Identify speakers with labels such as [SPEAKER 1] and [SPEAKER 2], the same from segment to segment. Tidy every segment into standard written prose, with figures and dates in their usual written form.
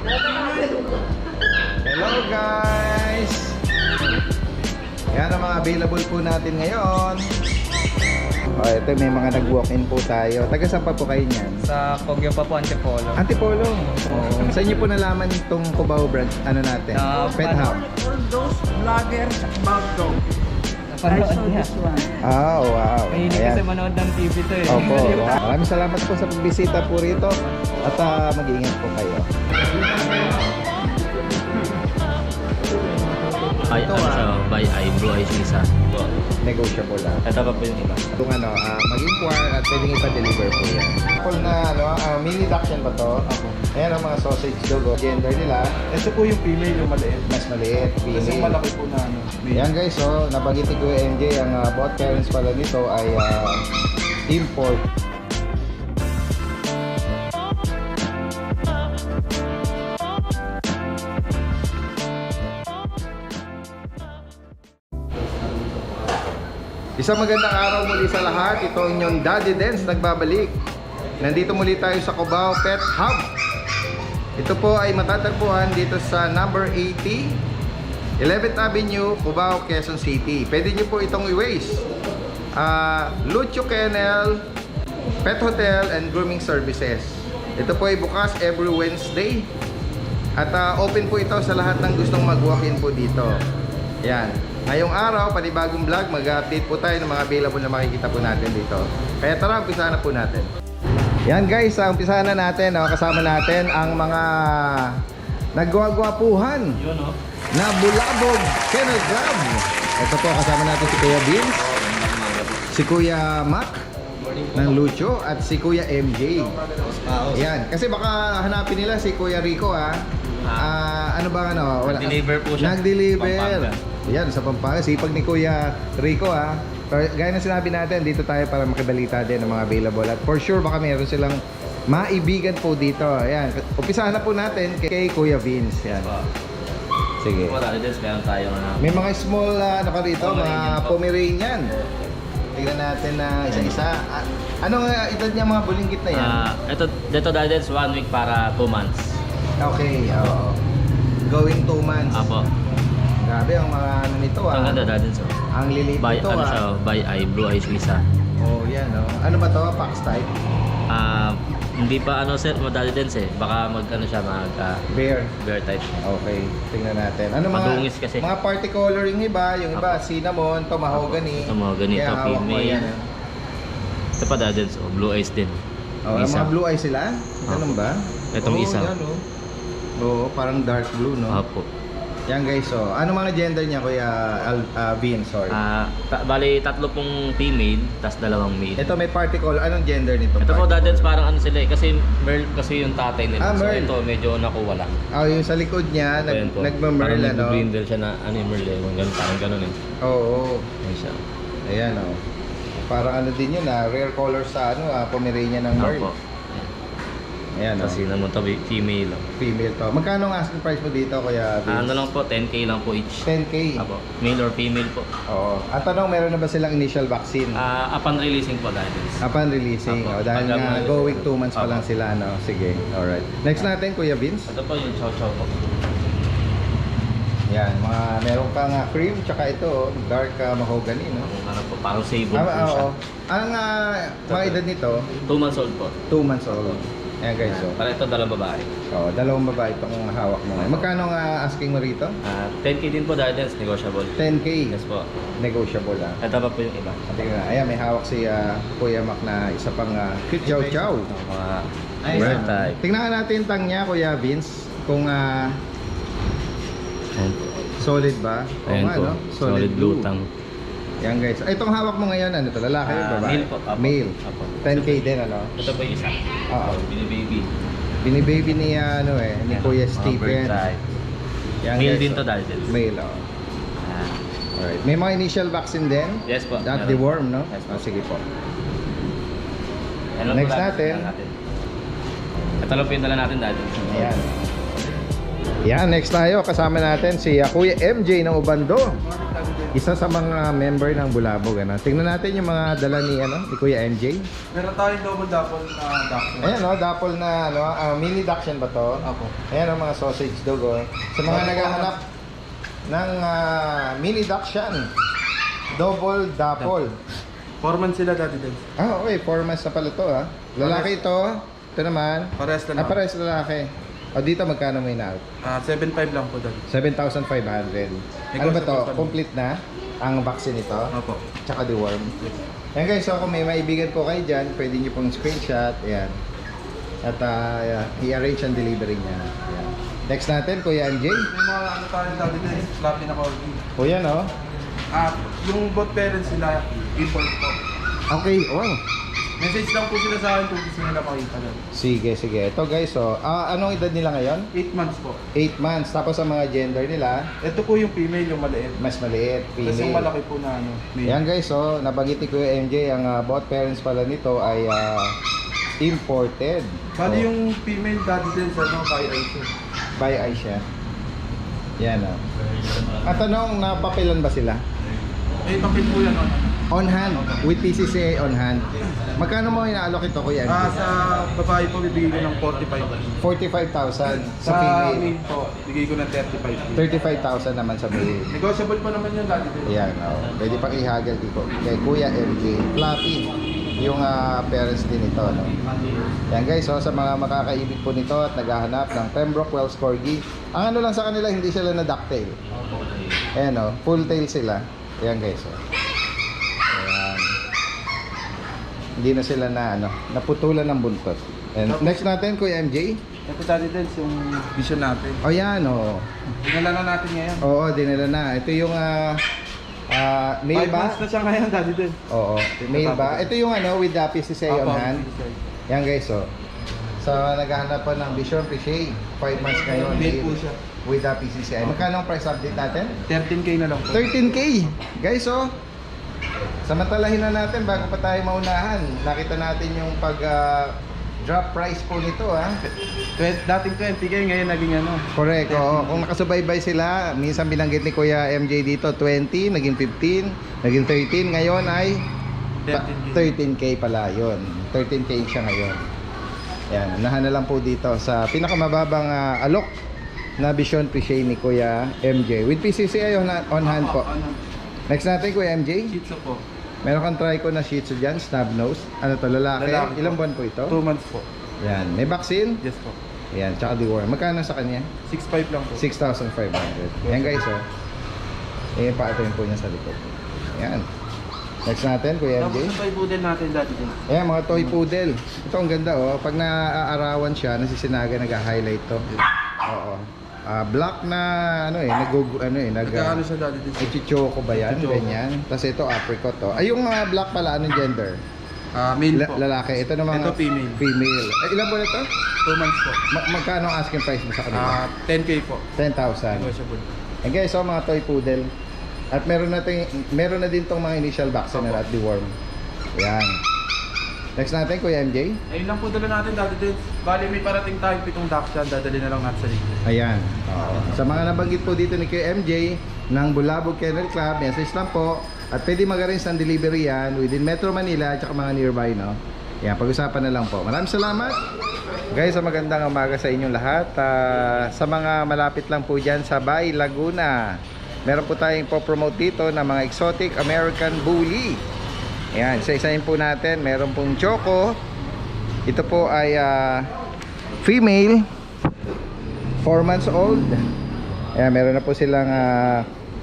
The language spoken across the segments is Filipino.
[SPEAKER 1] Hello guys! Yan ang mga available po natin ngayon. Ito may mga nag-walk-in po tayo. Taga saan pa po kayo niyan?
[SPEAKER 2] Sa Kogyo pa po, Antipolo.
[SPEAKER 1] Antipolo. Saan niyo po nalaman itong Cubao branch natin? Pet Hub.
[SPEAKER 3] All those vloggers about dog. I
[SPEAKER 2] Napanood
[SPEAKER 3] saw
[SPEAKER 2] niya.
[SPEAKER 3] this one.
[SPEAKER 1] Wow.
[SPEAKER 2] Mahilig kasi manood ng TV to eh.
[SPEAKER 1] Opo. Maraming salamat po sa pagbisita po rito. At mag-iingat po kayo.
[SPEAKER 4] Ay,
[SPEAKER 1] Ito,
[SPEAKER 4] ano siya, by eye, blue eyes Lisa.
[SPEAKER 1] Negotiable lang.
[SPEAKER 4] Ito pa po yung iba.
[SPEAKER 1] Kung mag-inquire at pwedeng ipa-deliver po yan. Apple na mini Dachshund ba to?
[SPEAKER 2] Opo.
[SPEAKER 1] Ayan ang mga sausage dog. Gender nila,
[SPEAKER 2] Ito po yung female, yung maliit.
[SPEAKER 1] mas maliit.
[SPEAKER 2] Kasi yung
[SPEAKER 1] Female.
[SPEAKER 2] malaki po na ano.
[SPEAKER 1] Yan guys, nabanggit ni Kuya MJ, ang both parents pala nito ay import. Isang magandang araw muli sa lahat. Ito ang inyong Daddy Dance nagbabalik. Nandito muli tayo sa Cubao Pet Hub. Ito po ay matatagpuan dito sa number 80 11th Avenue, Cubao, Quezon City. Pwede nyo po itong i-waste. Lucho Kennel, Pet Hotel and Grooming Services. Ito po ay bukas every Wednesday. At open po ito sa lahat ng gustong mag-walk-in po dito. Yan. Ngayong araw, panibagong vlog, mag-update po tayo ng mga available na makikita po natin dito. Kaya tara, umpisahan na po natin. Yan guys, umpisahan na natin. Kasama natin ang mga nagwagwapuhan
[SPEAKER 4] Yun, no?
[SPEAKER 1] na bulabog kennel club. Ito po, kasama natin si Kuya Vince, si Kuya Mac ng Lucho, at si Kuya MJ. Yan, kasi baka hanapin nila si Kuya Rico ano ba
[SPEAKER 4] Nag-deliver po siya.
[SPEAKER 1] Nag-deliver.
[SPEAKER 4] Pampanga.
[SPEAKER 1] Yan, sa Pampanga. Sipag ni Kuya Rico Pero gaya na sinabi natin, dito tayo para makibalita din ng mga available. At for sure, baka meron silang maibigan po dito. Ayan, umpisahan na po natin kay Kuya Vince. Yan. Sige.
[SPEAKER 4] Po, Daddy Dance, meron tayo na.
[SPEAKER 1] May mga small, rito, mga Pomeranian. Tignan natin na isa-isa. Anong edad niya mga bulinggit na yan?
[SPEAKER 4] Ito Daddy Dance, 1 week para 2 months.
[SPEAKER 1] Okay, oo. Going 2 months.
[SPEAKER 4] Apo.
[SPEAKER 1] Grabe ang mga ano nito
[SPEAKER 4] Ang ganda Daddy Dance.
[SPEAKER 1] Ang liliit
[SPEAKER 4] By,
[SPEAKER 1] nito
[SPEAKER 4] ano siya, by eye, blue eyes Lisa.
[SPEAKER 1] Oh, yan Ano ba to? Pax type?
[SPEAKER 4] Hindi pa ano sir, Daddy Dance eh. Baka siya,
[SPEAKER 1] Bear.
[SPEAKER 4] bear type.
[SPEAKER 1] Okay, tingnan natin. Ano mga
[SPEAKER 4] Madungis kasi.
[SPEAKER 1] mga party coloring iba, yung iba cinnamon, to mahogany.
[SPEAKER 4] Ito mahogany,
[SPEAKER 1] Kaya
[SPEAKER 4] ito
[SPEAKER 1] hawak mo
[SPEAKER 4] female.
[SPEAKER 1] yan,
[SPEAKER 4] Ito pa Daddy Dance, blue eyes din.
[SPEAKER 1] Oh,
[SPEAKER 4] Isa.
[SPEAKER 1] mga blue eyes sila? Ganun ba?
[SPEAKER 4] Itong isa.
[SPEAKER 1] Yan, Oo, parang dark blue, no?
[SPEAKER 4] Apo.
[SPEAKER 1] Yan guys, ano mga gender niya, Kuya Vin, sorry.
[SPEAKER 4] Bali, 3 pong female, tas 2 male.
[SPEAKER 1] Ito may party color. Anong gender nito?
[SPEAKER 4] Ito po
[SPEAKER 1] Party
[SPEAKER 4] Daddy Dance,
[SPEAKER 1] color?
[SPEAKER 4] parang ano sila eh. Kasi Merl kasi yung tatay nila. So
[SPEAKER 1] Merl.
[SPEAKER 4] ito, medyo nakuha lang.
[SPEAKER 1] Yung sa likod niya,
[SPEAKER 4] Ayan po.
[SPEAKER 1] nagmamerl,
[SPEAKER 4] Parang
[SPEAKER 1] ano?
[SPEAKER 4] nag-brindle siya na ano yung Merl eh. Parang ganun eh.
[SPEAKER 1] Oo.
[SPEAKER 4] Ayan siya.
[SPEAKER 1] Ayan, Parang ano din yun, rare color sa Pomeranian ng Merl.
[SPEAKER 4] Apo.
[SPEAKER 1] Ayan,
[SPEAKER 4] Kasi naman to, female.
[SPEAKER 1] female to. Magkano ang asking price mo dito, Kuya Vince?
[SPEAKER 4] Ano lang po, 10k lang po each.
[SPEAKER 1] 10K.
[SPEAKER 4] Apo. Male or female po.
[SPEAKER 1] Oo. At tanong, meron na ba silang initial vaccine?
[SPEAKER 4] Upon releasing po Daddy Dance.
[SPEAKER 1] Upon releasing.
[SPEAKER 4] Apo.
[SPEAKER 1] Dahil
[SPEAKER 4] Pagka
[SPEAKER 1] nga
[SPEAKER 4] mga-
[SPEAKER 1] going 2 months pa
[SPEAKER 4] Apo.
[SPEAKER 1] lang sila, Sige. Alright. Next natin, Kuya Vince.
[SPEAKER 4] Ito po yung chow chow po.
[SPEAKER 1] Yan, meron kang cream, tsaka ito, dark mahogany, no?
[SPEAKER 4] Ano po, parang sable po siya.
[SPEAKER 1] Oo. Ang mga edad nito,
[SPEAKER 4] 2 months old po.
[SPEAKER 1] 2 months old. Ayan guys,
[SPEAKER 4] Para ito, 2 babae.
[SPEAKER 1] dalawang babae itong hawak mo ngayon. Magkano nga asking mo rito?
[SPEAKER 4] 10k din po Daddy Dance, negotiable.
[SPEAKER 1] 10K.
[SPEAKER 4] Yes po.
[SPEAKER 1] Negotiable lang.
[SPEAKER 4] Ito pa po yung iba.
[SPEAKER 1] Tingnan na. Ayan, may hawak si Kuya Mac na isa pang chow chow.
[SPEAKER 4] Mga
[SPEAKER 1] Ayan.
[SPEAKER 4] bird type.
[SPEAKER 1] Tingnan nga natin tang niya, Kuya Vince, kung
[SPEAKER 4] Ayan po.
[SPEAKER 1] solid ba?
[SPEAKER 4] Ayan
[SPEAKER 1] nga,
[SPEAKER 4] po.
[SPEAKER 1] no?
[SPEAKER 4] Solid blue tongue.
[SPEAKER 1] Yan guys. Itong hawak mo ngayon, ano to? Lalaki o babae?
[SPEAKER 4] Male po. Apo.
[SPEAKER 1] Male.
[SPEAKER 4] Apo.
[SPEAKER 1] 10K din, ano?
[SPEAKER 4] Ito po yung isa.
[SPEAKER 1] Oo.
[SPEAKER 4] Bini-baby.
[SPEAKER 1] Binibaby ni, ni Kuya
[SPEAKER 4] Mga
[SPEAKER 1] Steven.
[SPEAKER 4] bird type.
[SPEAKER 1] Yan,
[SPEAKER 4] Male
[SPEAKER 1] guys,
[SPEAKER 4] din to Daddy Dance.
[SPEAKER 1] Male, Alright. May mga initial vaccine din?
[SPEAKER 4] Yes po.
[SPEAKER 1] That
[SPEAKER 4] meron.
[SPEAKER 1] deworm, no?
[SPEAKER 4] Yes po.
[SPEAKER 1] Sige po.
[SPEAKER 4] Ano
[SPEAKER 1] Next
[SPEAKER 4] po, Daddy?
[SPEAKER 1] natin.
[SPEAKER 4] Ito lang po yung dala natin Daddy.
[SPEAKER 1] Ayan. Yan, next tayo. Kasama natin si Kuya MJ ng Ubando. Isa sa mga member ng Bulabog. Ano? Tingnan natin yung mga dala ni, ni Kuya MJ.
[SPEAKER 2] Meron tayong double dapol na duck.
[SPEAKER 1] Ayan, dapol na mini Dachshund ba to?
[SPEAKER 2] Apo.
[SPEAKER 1] Ayan, mga sausage dog. Sa mga naghahanap ng mini Dachshund, double dapol.
[SPEAKER 2] 4 months sila Daddy Dens.
[SPEAKER 1] Okay, 4 months na pala to Lalaki ito. Ito naman.
[SPEAKER 2] Parehas na lang.
[SPEAKER 1] Parehas lalaki. O dito magkano may na-out?
[SPEAKER 2] 7.5 lang po Daddy.
[SPEAKER 1] 7,500. Ano ba to? Complete na ang vaccine nito?
[SPEAKER 2] Opo.
[SPEAKER 1] Tsaka deworm. Yan guys, so kung may maibigan po kayo dyan, pwede nyo pong screenshot. Ayan. At i-arrange ang delivery niya. Ayan. Next natin, Kuya MJ.
[SPEAKER 2] May mga ano tayo Daddy Dens, fluffy na corgi.
[SPEAKER 1] O yan
[SPEAKER 2] Yung both parents nila, import po.
[SPEAKER 1] Okay, wow.
[SPEAKER 2] Message lang po sila sa akin kung gusto nila makita doon.
[SPEAKER 1] Sige. Ito guys, anong edad nila ngayon?
[SPEAKER 2] 8 months po.
[SPEAKER 1] 8 months. Tapos ang mga gender nila,
[SPEAKER 2] Ito po yung female, yung maliit.
[SPEAKER 1] mas maliit,
[SPEAKER 2] Tapos yung
[SPEAKER 1] female.
[SPEAKER 2] malaki po na ano, male.
[SPEAKER 1] Yan guys, nabanggit ni Kuya MJ, ang both parents pala nito ay imported.
[SPEAKER 2] Bali yung female Daddy Dens, by Aisha.
[SPEAKER 1] By Aisha. Yan At anong napapilan ba sila?
[SPEAKER 2] Papel po yan.
[SPEAKER 1] On hand, with PCCA on hand. Magkano mo inaalok ito, Kuya MJ?
[SPEAKER 2] Sa babae po, bibigay ko ng 45.
[SPEAKER 1] 45,000 sa
[SPEAKER 2] Sa
[SPEAKER 1] female.
[SPEAKER 2] male po, bigay ko ng 35.
[SPEAKER 1] 35,000 naman sa male.
[SPEAKER 2] Negotiable pa naman yung Daddy Dens.
[SPEAKER 1] Yan, pwede pang ihagal dito kay Kuya MJ. Fluffy yung parents din ito, Yan guys, sa mga makakaibig po nito at naghahanap ng Pembroke Welsh Corgi, ang ano lang sa kanila, hindi sila na ducktail. Ayan, full tail sila. Ayan guys, Ayan. Hindi na sila na naputulan ng buntot. And next natin, Kuya MJ.
[SPEAKER 2] Ito Daddy Dens, yung vision natin.
[SPEAKER 1] O yan,
[SPEAKER 2] Dinala na natin ngayon.
[SPEAKER 1] Oo, dinala na. Ito yung male
[SPEAKER 2] 5
[SPEAKER 1] ba?
[SPEAKER 2] months na siya ngayon Daddy Dens.
[SPEAKER 1] Oo, male ba? Ito yung with the PCCA on hand. Yan guys, sa naghahanap po ng Vision Pichet, 5 months ngayon.
[SPEAKER 2] Male po siya.
[SPEAKER 1] With the PCCI. Magkano ang price update natin?
[SPEAKER 2] 13K na lang po.
[SPEAKER 1] 13K! Guys, samantalahin na natin bago pa tayo maunahan. Nakita natin yung drop price po nito,
[SPEAKER 2] Dating 20K, ngayon naging
[SPEAKER 1] Correct, Kung nakasubaybay sila, minsan binanggit ni Kuya MJ dito, 20, naging 15, naging 13. Ngayon ay 13K pala yun. 13K siya ngayon. Yan, unahan na lang po dito sa pinakamababang alok na Vision Pichet ni Kuya MJ with PCCI on hand po. Next natin, Kuya MJ.
[SPEAKER 2] Shih Tzu po.
[SPEAKER 1] Meron kang try ko na Shih Tzu dyan, snub nose. Ano to, lalaki?
[SPEAKER 2] Lalaki
[SPEAKER 1] Ilang
[SPEAKER 2] po.
[SPEAKER 1] buwan po ito?
[SPEAKER 2] 2 months po.
[SPEAKER 1] Yan, may vaccine?
[SPEAKER 2] Yes po.
[SPEAKER 1] Yan, tsaka deworm. Magkano sa kanya?
[SPEAKER 2] 6.5 lang po.
[SPEAKER 1] 6,500. Yan guys, Ayan pa ito yung po niya sa likod. Yan. Next natin, Kuya
[SPEAKER 2] Tapos
[SPEAKER 1] MJ.
[SPEAKER 2] yung toy poodle natin Daddy Dens.
[SPEAKER 1] Ayan, mga toy poodle. Ito ang ganda, Pag naaarawan siya, nasisinaga, nag-highlight to. Oo. Black na,
[SPEAKER 2] Nagkaano siya Daddy Dens.
[SPEAKER 1] Chichoko ba yan?
[SPEAKER 2] Chichoko.
[SPEAKER 1] Ganyan. Tapos ito, apricot to. Ay, yung mga black pala, anong gender?
[SPEAKER 2] Male po.
[SPEAKER 1] Lalaki. Ito naman
[SPEAKER 2] Ito female.
[SPEAKER 1] Female. Ilan po na ito?
[SPEAKER 2] 2 months po.
[SPEAKER 1] Magkano ang asking price mo sa kanila?
[SPEAKER 2] 10K po.
[SPEAKER 1] 10,000.
[SPEAKER 2] Negotiable.
[SPEAKER 1] And guys, mga toy poodle. At meron na din tong mga initial vaccine na at deworm. Yan. Next natin, Kuya MJ.
[SPEAKER 2] Ayun lang po dala natin Daddy Dens. Bali may parating tayong 7 Dachshund, dadali na lang natin sa libre.
[SPEAKER 1] Ayan. Sa mga nabanggit po dito ni Kuya MJ ng Bulabog Kennel Club, message lang po. At pwede mag-arrange ng delivery yan within Metro Manila at mga nearby, Yan, pag-usapan na lang po. Maraming salamat. Guys, magandang umaga sa inyong lahat. Sa mga malapit lang po dyan sa Bay, Laguna, meron po tayong po-promote dito ng mga exotic American Bully. Ayan, isa-isahin po natin. Meron pong Choco. Ito po ay female, 4 months old. Ayan, meron na po silang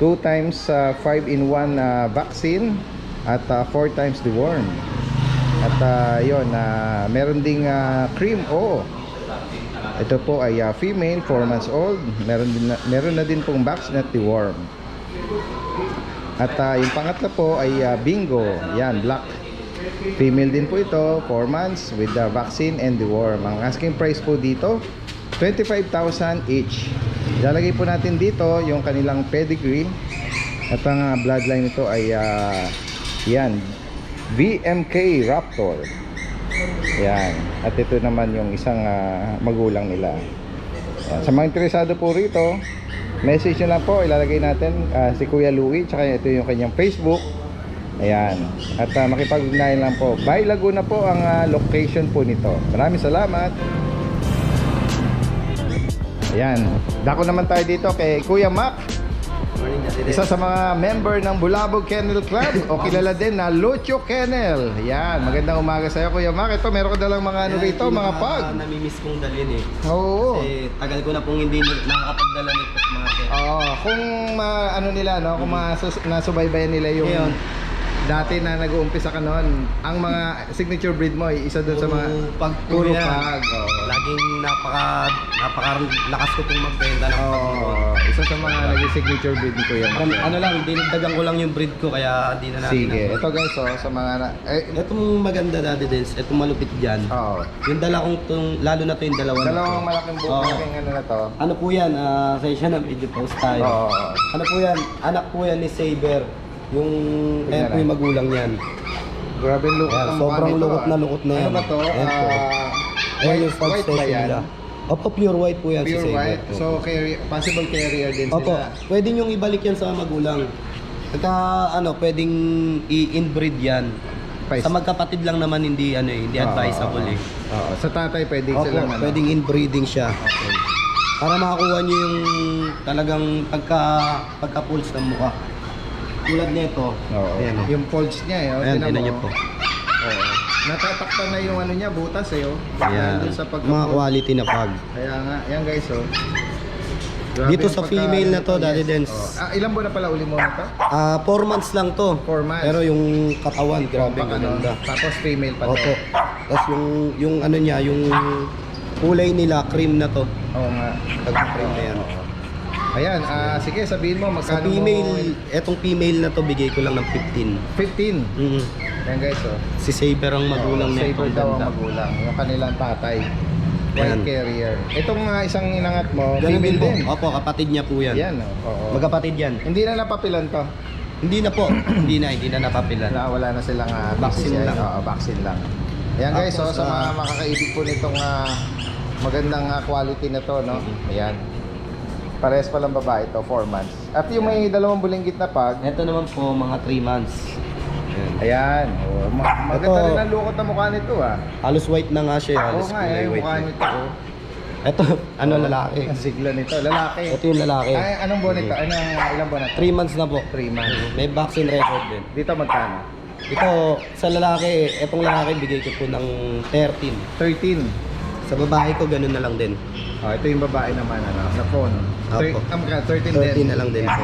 [SPEAKER 1] 2 times 5-in-1 vaccine at 4 times deworm. At yun, meron ding cream ito po ay female, 4 months old. Meron na din pong vaccine at deworm. At yung pangatlo po ay bingo. Yan, black. Female din po ito, 4 months with the vaccine and deworm. Ang asking price po dito, 25,000 each. Ilalagay po natin dito yung kanilang pedigree. At ang bloodline nito ay yan, VMK Raptor. Yan. At ito naman yung isang magulang nila. Yan. Sa mga interesado po rito, message nyo lang po, ilalagay natin si Kuya Louie, tsaka ito yung kanyang Facebook. Ayan. At makipag-ugnayan lang po. By Laguna po ang location po nito. Maraming salamat. Ayan. Dako naman tayo dito kay Kuya Mac. Isa sa mga member ng Bulabog Kennel Club o kilala din na Lucho Kennel. Ayan. Magandang umaga sa iyo, Kuya Mac. Ito, meron ka dalang mga ano rito, mga pug.
[SPEAKER 5] Namimiss kong dalhin eh.
[SPEAKER 1] Oo.
[SPEAKER 5] Kasi tagal ko na pong hindi nakakapagdala ng Pet Market.
[SPEAKER 1] Oo. Kung ano nila, no? Kung nasubaybayan nila yung
[SPEAKER 5] Ngayon,
[SPEAKER 1] dati na nag-uumpisa ka noon, ang mga signature breed mo ay isa doon sa mga
[SPEAKER 5] puro
[SPEAKER 1] puro
[SPEAKER 5] yan.
[SPEAKER 1] pug. Oo.
[SPEAKER 5] Laging napaka-lakas ko pong magbenta ng pag.
[SPEAKER 1] Oo. Isa sa mga naging signature breed ni Kuya Mac.
[SPEAKER 5] Ano lang, dinagdagan ko lang yung breed ko kaya di na natin.
[SPEAKER 1] Sige. Ito guys, sa mga
[SPEAKER 5] Itong maganda Daddy Dens, itong malupit dyan.
[SPEAKER 1] Oo.
[SPEAKER 5] Yung dala kong lalo na to yung dalawa na to.
[SPEAKER 1] Dalawang malaking buko,
[SPEAKER 5] Oo.
[SPEAKER 1] malaking ano na to.
[SPEAKER 5] Ano po yan? Sa siya na video post tayo.
[SPEAKER 1] Oo.
[SPEAKER 5] Ano po yan? Anak po yan ni Saber. Yung
[SPEAKER 1] Tignan
[SPEAKER 5] po yung magulang yan.
[SPEAKER 1] Grabe yung lukot
[SPEAKER 5] Ayan,
[SPEAKER 1] ng mukha
[SPEAKER 5] sobrang
[SPEAKER 1] nito,
[SPEAKER 5] lukot
[SPEAKER 1] ah.
[SPEAKER 5] na lukot na yan.
[SPEAKER 1] Ano ba to?
[SPEAKER 5] Ayan po. Ayan
[SPEAKER 1] White,
[SPEAKER 5] yung start
[SPEAKER 1] white ba
[SPEAKER 5] station
[SPEAKER 1] yan?
[SPEAKER 5] nila. Opo, pure white po yan si
[SPEAKER 1] Pure
[SPEAKER 5] Saber.
[SPEAKER 1] white. So, possible carrier din
[SPEAKER 5] Opo,
[SPEAKER 1] sila.
[SPEAKER 5] pwede nyo ibalik yan sa magulang. Pwedeng i-inbreed yan.
[SPEAKER 1] Price.
[SPEAKER 5] Sa magkapatid lang naman hindi hindi advisable eh.
[SPEAKER 1] Oo. Sa tatay pwede
[SPEAKER 5] Opo,
[SPEAKER 1] silang ano.
[SPEAKER 5] pwedeng inbreeding siya.
[SPEAKER 1] Okay.
[SPEAKER 5] Para makakuha nyo yung talagang pagka-pulse ng mukha. Tulad nito.
[SPEAKER 1] Oo.
[SPEAKER 5] Ayan, oh.
[SPEAKER 1] Yung pulse niya eh. Oh.
[SPEAKER 5] Ayan,
[SPEAKER 1] Tingnan
[SPEAKER 5] tinan
[SPEAKER 1] mo,
[SPEAKER 5] nyo po.
[SPEAKER 1] Oo. Natatakpan na yung ano niya, butas eh. Oh.
[SPEAKER 5] Ayan.
[SPEAKER 1] Dun sa
[SPEAKER 5] Mga quality na pag.
[SPEAKER 1] Kaya nga, yan guys oh. Grabe
[SPEAKER 5] Dito
[SPEAKER 1] yung
[SPEAKER 5] sa female na to,
[SPEAKER 1] yes.
[SPEAKER 5] Daddy Dens.
[SPEAKER 1] Oh. Ilang buwan na pala uli mo na to?
[SPEAKER 5] 4 months lang to.
[SPEAKER 1] 4 months.
[SPEAKER 5] Pero yung katawan, grabe
[SPEAKER 1] Compact, ano?
[SPEAKER 5] maganda.
[SPEAKER 1] Tapos female pa to.
[SPEAKER 5] Opo. Tapos yung ano niya, yung kulay nila, cream na to.
[SPEAKER 1] Oo nga.
[SPEAKER 5] Pag-cream na yan.
[SPEAKER 1] Ayan, sige sabihin mo
[SPEAKER 5] Sa
[SPEAKER 1] magkano
[SPEAKER 5] female, etong female na to, bigay ko lang ng 15.
[SPEAKER 1] 15.
[SPEAKER 5] Mm.
[SPEAKER 1] Yan guys oh.
[SPEAKER 5] Si Saber ang magulang na
[SPEAKER 1] Saber daw ang magulang. Yung kanilang tatay. White
[SPEAKER 5] Yan.
[SPEAKER 1] carrier. Itong isang inangat mo,
[SPEAKER 5] Ganun
[SPEAKER 1] female
[SPEAKER 5] din po.
[SPEAKER 1] din.
[SPEAKER 5] Opo, kapatid niya po yan.
[SPEAKER 1] Yan oh. Oo.
[SPEAKER 5] Magkapatid yan.
[SPEAKER 1] Hindi na napapilan to.
[SPEAKER 5] Hindi na po. hindi na napapilan.
[SPEAKER 1] Wala na silang
[SPEAKER 5] Vaccine
[SPEAKER 1] PCCI.
[SPEAKER 5] lang.
[SPEAKER 1] Oo, vaccine lang. Ayan guys,
[SPEAKER 5] Tapos,
[SPEAKER 1] sa mga makakaibig po nitong magandang quality na to, no? Ayan. Parehas pa lang babae to, 4 months. At yung may dalawang bulinggit na pag,
[SPEAKER 5] Ito naman po, mga 3 months. Ayan.
[SPEAKER 1] ayan. Oh, maganda
[SPEAKER 5] Ito-
[SPEAKER 1] rin ang lukot na mukha nito ah.
[SPEAKER 5] Halos white na nga siya.
[SPEAKER 1] Oo
[SPEAKER 5] Halos
[SPEAKER 1] nga
[SPEAKER 5] kulay
[SPEAKER 1] eh,
[SPEAKER 5] white.
[SPEAKER 1] mukha nito. Oh.
[SPEAKER 5] Ito, lalaki.
[SPEAKER 1] Ang sigla nito, lalaki.
[SPEAKER 5] Ito yung lalaki.
[SPEAKER 1] Ay, anong buwan nito? Ilang buwan na to?
[SPEAKER 5] 3 months na po.
[SPEAKER 1] 3 months.
[SPEAKER 5] May vaccine record din.
[SPEAKER 1] Dito magkano?
[SPEAKER 5] Ito, sa lalaki, etong lalaki bigay ko po ng 13.
[SPEAKER 1] 13.
[SPEAKER 5] Sa babae ko, ganun na lang din.
[SPEAKER 1] Oh, ito yung babae naman, ano, sa phone.
[SPEAKER 5] Opo.
[SPEAKER 1] 13
[SPEAKER 5] 13 na lang din po.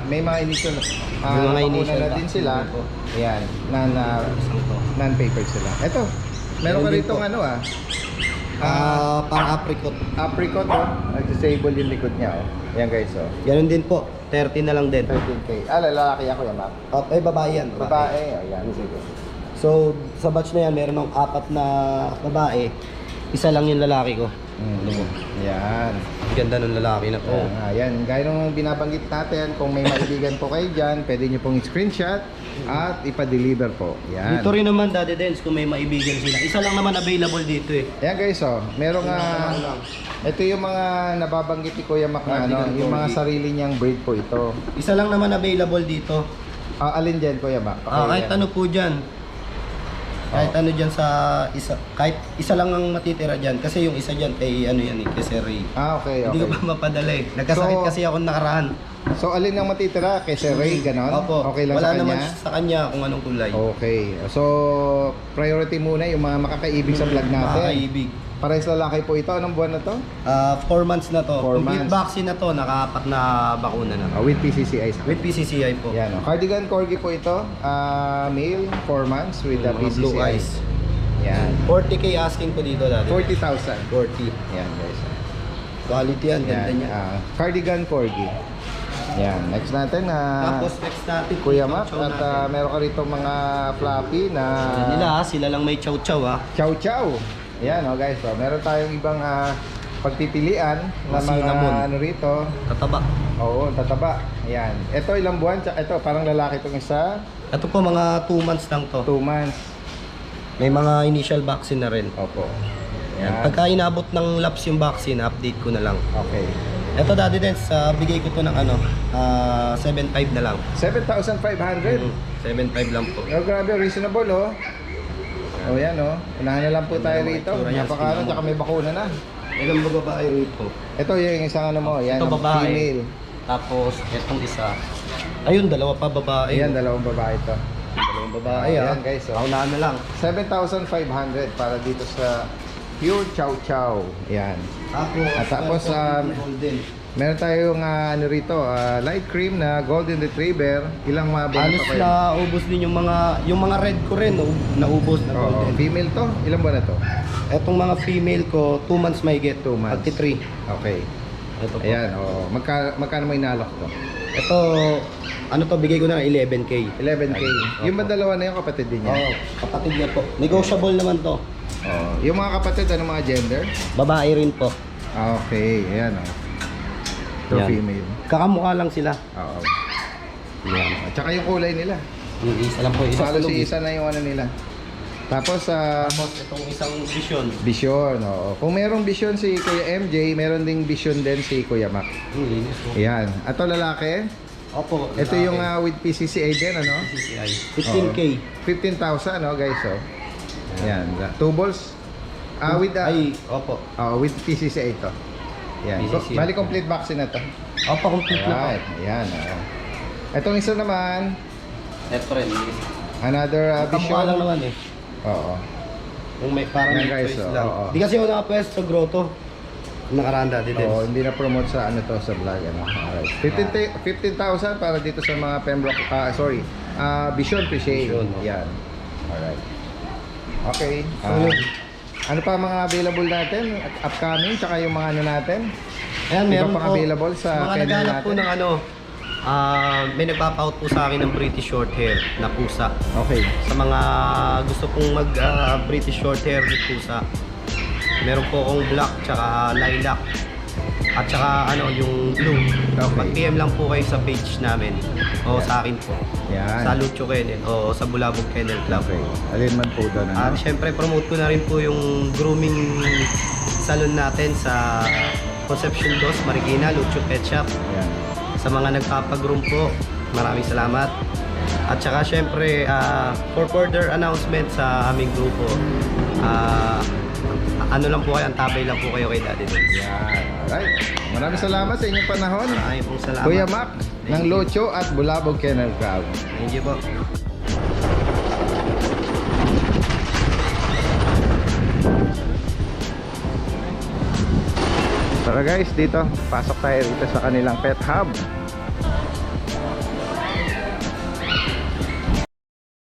[SPEAKER 1] May mga initial,
[SPEAKER 5] Yung mga initial
[SPEAKER 1] na din
[SPEAKER 5] vaccine
[SPEAKER 1] sila.
[SPEAKER 5] po.
[SPEAKER 1] Ayan,
[SPEAKER 5] Isang to.
[SPEAKER 1] non-paper sila. Ito, meron ka
[SPEAKER 5] Meron din
[SPEAKER 1] rito
[SPEAKER 5] po.
[SPEAKER 1] ano
[SPEAKER 5] Pang apricot.
[SPEAKER 1] apricot oh. Nag-disable yung likod niya oh. Ayan guys oh.
[SPEAKER 5] Ganun din po. 13 na lang din.
[SPEAKER 1] 13K. Lalaki ako yan, ma'am.
[SPEAKER 5] Ay, babae yan.
[SPEAKER 1] Babae, ayan, sige.
[SPEAKER 5] So, sa batch na yan, meron ng 4 na babae. Isa lang yung lalaki ko.
[SPEAKER 1] Ayan.
[SPEAKER 5] Ang ganda ng lalaki na po.
[SPEAKER 1] Ayan, gaya nung binabanggit natin, kung may maibigan po kayo dyan, pwede nyo pong screenshot at ipa-deliver po. Ayan.
[SPEAKER 5] Dito rin naman, Daddy Dens, kung may maibigan sila. Isa lang naman available dito eh.
[SPEAKER 1] Ayan guys, oh, merong ito yung mga nababanggit ni Kuya Mac na ano, yung mga sarili niyang breed po ito.
[SPEAKER 5] Isa lang naman available dito.
[SPEAKER 1] Alin dyan, Kuya Mac?
[SPEAKER 5] Kahit
[SPEAKER 1] yan.
[SPEAKER 5] ano po dyan. Kahit ano dyan sa isa. Kahit isa lang ang matitira dyan. Kasi yung isa dyan kay ano yan eh, kay Sir Ray.
[SPEAKER 1] Okay,
[SPEAKER 5] Hindi
[SPEAKER 1] okay.
[SPEAKER 5] ko pa mapadala eh. Nagkasakit
[SPEAKER 1] So,
[SPEAKER 5] kasi ako nakaraan.
[SPEAKER 1] So, alin ang matitira? Kay Sir Ray, ganon?
[SPEAKER 5] Opo.
[SPEAKER 1] Okay lang
[SPEAKER 5] Wala
[SPEAKER 1] sa kanya?
[SPEAKER 5] naman sa kanya kung anong kulay.
[SPEAKER 1] Okay. So, priority muna yung mga makakaibig sa vlog natin.
[SPEAKER 5] Makakaibig.
[SPEAKER 1] Parehas lalaki po ito. Anong buwan na to?
[SPEAKER 5] 4 months na to.
[SPEAKER 1] 4
[SPEAKER 5] Complete
[SPEAKER 1] months.
[SPEAKER 5] vaccine na to. Naka-apat na bakuna na.
[SPEAKER 1] With PCCI.
[SPEAKER 5] With PCCI po.
[SPEAKER 1] Yan, oh. Cardigan Corgi po ito. Male, 4 months with the
[SPEAKER 5] Mga
[SPEAKER 1] PCCI.
[SPEAKER 5] blue eyes.
[SPEAKER 1] Yan.
[SPEAKER 5] 40k asking ko dito dati.
[SPEAKER 1] 40,000.
[SPEAKER 5] 40.
[SPEAKER 1] Yan guys.
[SPEAKER 5] Quality yan. Ganda
[SPEAKER 1] Yan.
[SPEAKER 5] niya.
[SPEAKER 1] Cardigan Corgi. Yan. Next natin
[SPEAKER 5] Tapos next natin.
[SPEAKER 1] Kuya
[SPEAKER 5] chow
[SPEAKER 1] Mac.
[SPEAKER 5] chow
[SPEAKER 1] At
[SPEAKER 5] natin.
[SPEAKER 1] meron ka rito mga fluffy na
[SPEAKER 5] Yan nila ha, sila lang may chow chow ha.
[SPEAKER 1] chow chow. Yan oh guys. So, meron tayong ibang pagpipilian na
[SPEAKER 5] Mga
[SPEAKER 1] mga
[SPEAKER 5] cinnamon.
[SPEAKER 1] ano rito.
[SPEAKER 5] Tataba.
[SPEAKER 1] Oo, tataba. Yan. Ito ilang buwan? Ito parang lalaki itong isa.
[SPEAKER 5] Ito po mga 2 months lang to.
[SPEAKER 1] 2 months.
[SPEAKER 5] May mga initial vaccine na rin.
[SPEAKER 1] Opo. Yan.
[SPEAKER 5] Pagka inabot ng laps yung vaccine, update ko na lang.
[SPEAKER 1] Okay.
[SPEAKER 5] Ito Daddy Dens, bigay ko to ng 7.5 na lang.
[SPEAKER 1] 7,500.
[SPEAKER 5] 7.5 lang po.
[SPEAKER 1] Oh, grabe, reasonable oh. Oh, yan oh. Unahan na lang po tayo rito.
[SPEAKER 5] Itsura niya,
[SPEAKER 1] Napakano,
[SPEAKER 5] skin mo.
[SPEAKER 1] tsaka may bakuna na.
[SPEAKER 5] Ilang ba babae rito?
[SPEAKER 1] Ito yung isang ano mo, yan,
[SPEAKER 5] Ito
[SPEAKER 1] ang
[SPEAKER 5] babae.
[SPEAKER 1] female.
[SPEAKER 5] Tapos, itong isa. Ayun, dalawa pa babae.
[SPEAKER 1] Ayan, dalawang babae to.
[SPEAKER 5] Dalawang babae
[SPEAKER 1] Ayan, guys, oh.
[SPEAKER 5] Paunahan na lang.
[SPEAKER 1] 7,500 para dito sa Pure Chow Chow. Yan.
[SPEAKER 5] Tapos, golden.
[SPEAKER 1] Meron tayong ano rito, light cream na golden retriever. Ilang mga buwan
[SPEAKER 5] Halos
[SPEAKER 1] pa kayo?
[SPEAKER 5] na ubos din yung mga red ko rin, naubos na
[SPEAKER 1] Oo,
[SPEAKER 5] golden.
[SPEAKER 1] female to? Ilang buwan na to?
[SPEAKER 5] Etong mga female ko, 2 months may get.
[SPEAKER 1] 2 months.
[SPEAKER 5] Pagti 3.
[SPEAKER 1] Okay.
[SPEAKER 5] Ito po.
[SPEAKER 1] Ayan, oo. Magkano mo inalok to?
[SPEAKER 5] Ito, ano to, bigay ko na 11K.
[SPEAKER 1] 11K. Yung
[SPEAKER 5] Opo.
[SPEAKER 1] ba dalawa na yung kapatid din niya?
[SPEAKER 5] Oo, kapatid niya po. Negotiable naman to.
[SPEAKER 1] Oo. Yung mga kapatid, ano mga gender?
[SPEAKER 5] Babae rin po.
[SPEAKER 1] Okay, ayan oh. Ito
[SPEAKER 5] Yan.
[SPEAKER 1] female.
[SPEAKER 5] Kakamukha lang sila.
[SPEAKER 1] Oo.
[SPEAKER 5] Yan.
[SPEAKER 1] At saka yung kulay nila.
[SPEAKER 5] Yung isa lang po, isa
[SPEAKER 1] Halos
[SPEAKER 5] tulog.
[SPEAKER 1] si isa na yung ano nila. Tapos
[SPEAKER 5] Tapos itong isang vision.
[SPEAKER 1] Vision, oo. Kung merong Vision si Kuya MJ, meron ding Vision din si Kuya Mac.
[SPEAKER 5] Linis po.
[SPEAKER 1] Ayan. At to lalaki.
[SPEAKER 5] Opo.
[SPEAKER 1] Ito yung with PCCA din, ano?
[SPEAKER 5] CCI. 15K.
[SPEAKER 1] 15,000, no, guys, oh. Ayan. 2 balls. With
[SPEAKER 5] Ay, opo.
[SPEAKER 1] with PCCA ito. Ayan. So,
[SPEAKER 5] PCCA.
[SPEAKER 1] bali complete vaccine na to.
[SPEAKER 5] Opo, complete na po.
[SPEAKER 1] Alright. Ayan, oo. Itong isa naman,
[SPEAKER 5] Ito rin.
[SPEAKER 1] another
[SPEAKER 5] Kamukha lang
[SPEAKER 1] Vision.
[SPEAKER 5] naman eh.
[SPEAKER 1] Oo.
[SPEAKER 5] Yung may parang
[SPEAKER 1] Yan,
[SPEAKER 5] may
[SPEAKER 1] guys,
[SPEAKER 5] choice
[SPEAKER 1] oh,
[SPEAKER 5] lang.
[SPEAKER 1] oo.
[SPEAKER 5] Di kasi ako nakapwesto sa grotto. Nakaranda dito.
[SPEAKER 1] Oo, hindi na promote sa ano to sa vlog ano. Alright. 15,000 para dito sa mga Pembroke Vision Appreciate.
[SPEAKER 5] Vision, no?
[SPEAKER 1] Yan. Alright. Okay.
[SPEAKER 5] Solid.
[SPEAKER 1] Ano pa mga available natin? Upcoming tsaka yung mga ano natin?
[SPEAKER 5] Ayan,
[SPEAKER 1] Iba
[SPEAKER 5] meron
[SPEAKER 1] pang
[SPEAKER 5] po.
[SPEAKER 1] available sa
[SPEAKER 5] mga
[SPEAKER 1] kennel
[SPEAKER 5] naghanap po
[SPEAKER 1] natin?
[SPEAKER 5] ng may nagpapaut po sa akin ng British short hair na pusa.
[SPEAKER 1] Okay.
[SPEAKER 5] Sa mga gusto pong mag British short hair na pusa, meron po akong black tsaka lilac at tsaka yung blue.
[SPEAKER 1] Okay.
[SPEAKER 5] Mag-PM lang po kayo sa page namin o sa akin po.
[SPEAKER 1] Yan.
[SPEAKER 5] Sa Lucho Kennel o sa Bulabog Kennel Club.
[SPEAKER 1] Okay. Alin man po doon
[SPEAKER 5] At
[SPEAKER 1] ano?
[SPEAKER 5] syempre promote ko na rin po yung grooming salon natin sa Concepcion 2, Marikina, Lucho Pet Shop.
[SPEAKER 1] Yan.
[SPEAKER 5] Sa mga nagpapagroom po, maraming salamat. At saka syempre, for further announcement sa aming grupo, ano lang po kayo, antabay lang po kayo kay Daddy Dens.
[SPEAKER 1] Yan. Alright. Maraming salamat sa inyong panahon.
[SPEAKER 5] Maraming pong salamat.
[SPEAKER 1] Kuya Mac ng Locho at Bulabog Kennel Club.
[SPEAKER 5] Thank you po.
[SPEAKER 1] Tara guys, dito. Pasok tayo dito sa kanilang pet hub.